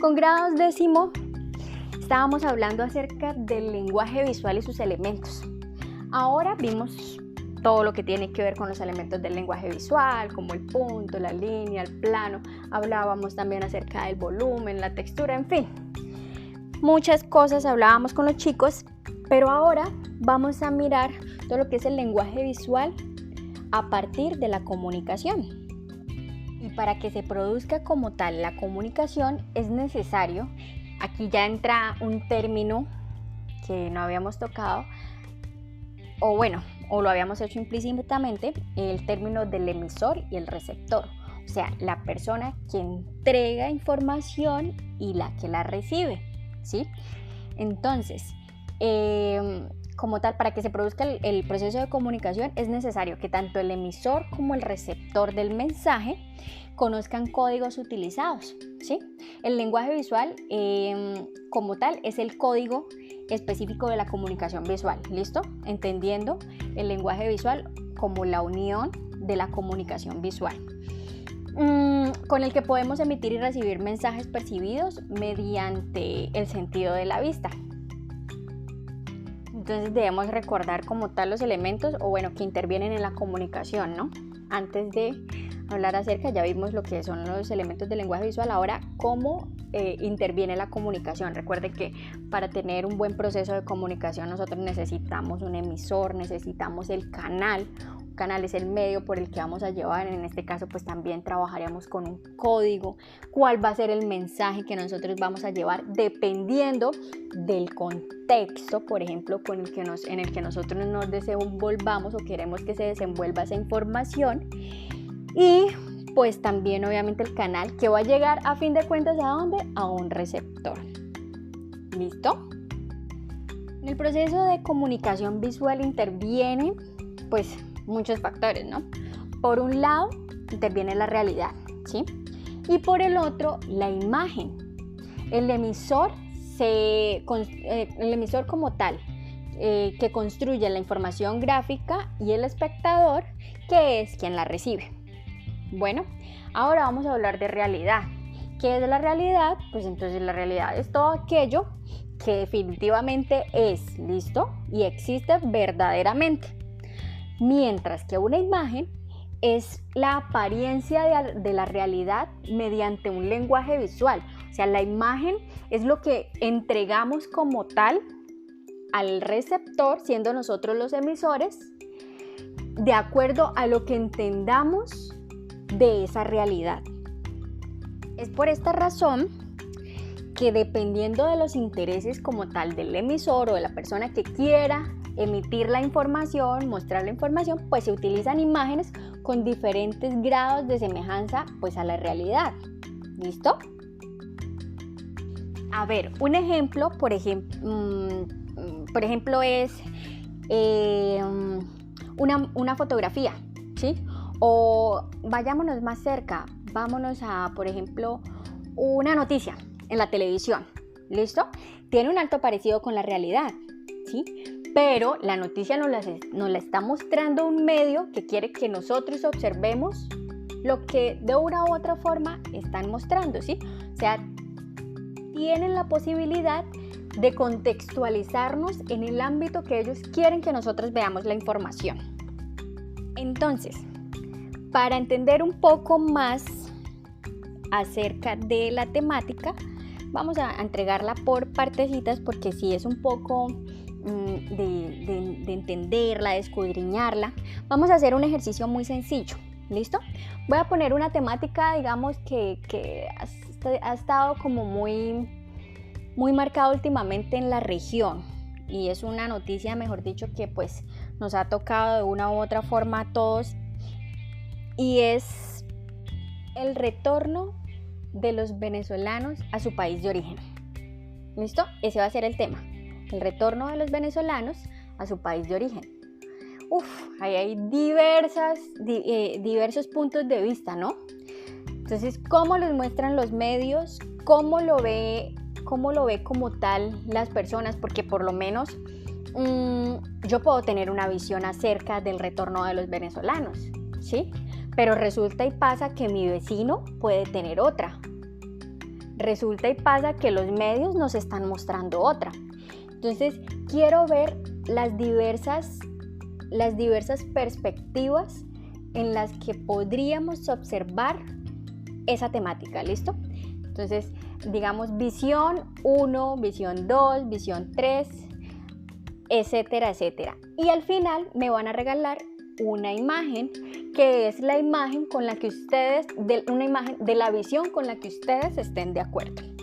Con grados décimo estábamos hablando acerca del lenguaje visual y sus elementos. Ahora vimos todo lo que tiene que ver con los elementos del lenguaje visual, como el punto, la línea, el plano. Hablábamos también acerca del volumen, la textura, en fin. Muchas cosas hablábamos con los chicos, pero ahora vamos a mirar todo lo que es el lenguaje visual a partir de la comunicación. Y para que se produzca como tal la comunicación es necesario, aquí ya entra un término que no habíamos tocado, o lo habíamos hecho implícitamente, el término del emisor y el receptor, o sea, la persona que entrega información y la que la recibe, ¿sí? Entonces, como tal, para que se produzca el proceso de comunicación es necesario que tanto el emisor como el receptor del mensaje conozcan códigos utilizados, ¿sí? El lenguaje visual como tal es el código específico de la comunicación visual, ¿listo? Entendiendo el lenguaje visual como la unión de la comunicación visual, con el que podemos emitir y recibir mensajes percibidos mediante el sentido de la vista. Entonces debemos recordar como tal los elementos que intervienen en la comunicación, ¿no? Antes de hablar acerca, ya vimos lo que son los elementos del lenguaje visual, ahora cómo interviene la comunicación. Recuerde que para tener un buen proceso de comunicación nosotros necesitamos un emisor, necesitamos el canal. Un canal es el medio por el que vamos a llevar, en este caso pues también trabajaríamos con un código, cuál va a ser el mensaje que nosotros vamos a llevar dependiendo del contexto, por ejemplo, en el que nosotros nos desenvolvamos o queremos que se desenvuelva esa información. Y pues también obviamente el canal que va a llegar a fin de cuentas ¿a dónde? A un receptor. ¿Listo? En el proceso de comunicación visual intervienen pues muchos factores, ¿no? Por un lado interviene la realidad, ¿sí? Y por el otro la imagen. El emisor como tal que construye la información gráfica y el espectador que es quien la recibe. Bueno, ahora vamos a hablar de realidad. ¿Qué es la realidad? Pues entonces la realidad es todo aquello que definitivamente es, ¿listo? Y existe verdaderamente. Mientras que una imagen es la apariencia de la realidad mediante un lenguaje visual. O sea, la imagen es lo que entregamos como tal al receptor, siendo nosotros los emisores, de acuerdo a lo que entendamos de esa realidad. Es por esta razón que dependiendo de los intereses como tal del emisor o de la persona que quiera emitir la información, mostrar la información, pues se utilizan imágenes con diferentes grados de semejanza pues a la realidad. ¿Listo? A ver, un ejemplo, por ejemplo es una fotografía, ¿sí? O vayámonos más cerca, vámonos a, por ejemplo, una noticia en la televisión, ¿listo? Tiene un alto parecido con la realidad, ¿sí? Pero la noticia nos la está mostrando un medio que quiere que nosotros observemos lo que de una u otra forma están mostrando, ¿sí? O sea, tienen la posibilidad de contextualizarnos en el ámbito que ellos quieren que nosotros veamos la información. Entonces, para entender un poco más acerca de la temática, vamos a entregarla por partecitas porque sí es un poco de entenderla, de escudriñarla. Vamos a hacer un ejercicio muy sencillo, ¿listo? Voy a poner una temática, digamos, que ha estado como muy marcada últimamente en la región y es una noticia, mejor dicho, que pues nos ha tocado de una u otra forma a todos, y es el retorno de los venezolanos a su país de origen. ¿Listo? Ese va a ser el tema, el retorno de los venezolanos a su país de origen. Ahí hay diversos puntos de vista, ¿no? Entonces, ¿cómo los muestran los medios? ¿Cómo lo ve como tal las personas? Porque por lo menos yo puedo tener una visión acerca del retorno de los venezolanos, ¿sí? Pero resulta y pasa que mi vecino puede tener otra. resulta y pasa que los medios nos están mostrando otra. Entonces, quiero ver las diversas perspectivas en las que podríamos observar esa temática, ¿listo? Entonces, digamos visión 1, visión 2, visión 3, etcétera, etcétera. Y al final me van a regalar una imagen que es la imagen con la que ustedes, una imagen de la visión con la que ustedes estén de acuerdo.